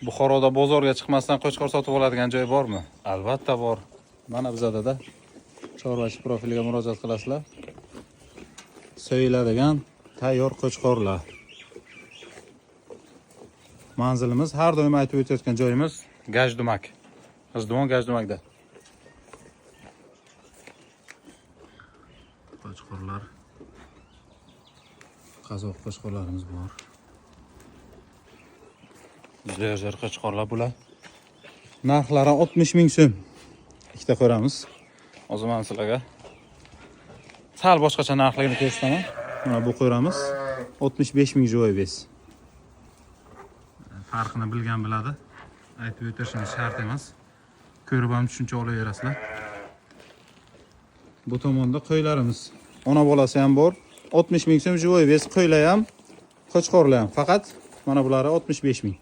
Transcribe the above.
Buxoroda bozorga chiqmasdan qo'chqor sotib oladigan joy bormi? Albatta bor. Mana bizada chorvachi profiliga murojaat qilasizlar. So'yiladigan tayyor qo'chqorlar. Manzilimiz har doim aytib o'tayotgan joyimiz Gajdumak. G'ijduvon Gajdumakda. Qo'chqorlar. Qazoq qo'chqorlarimiz bor. Zo'r qo'chqorlar bular. Narxlari 60 ming so'm. Ikkita ko'ramiz. Hozir men sizlarga sal boshqacha narxlarni ko'rsataman. Mana bu qo'ramiz 65 ming joy bes. Farqini bilgan biladi. Aytib o'tishingiz shart emas. Ko'rib ham tushuncha olaverasizlar. Bu tomonda qo'ylarimiz. Ona bolasi ham bor. 60 ming so'm joy bes qo'ylar ham, qo'chqorlar ham. Faqat mana bulari 65 ming.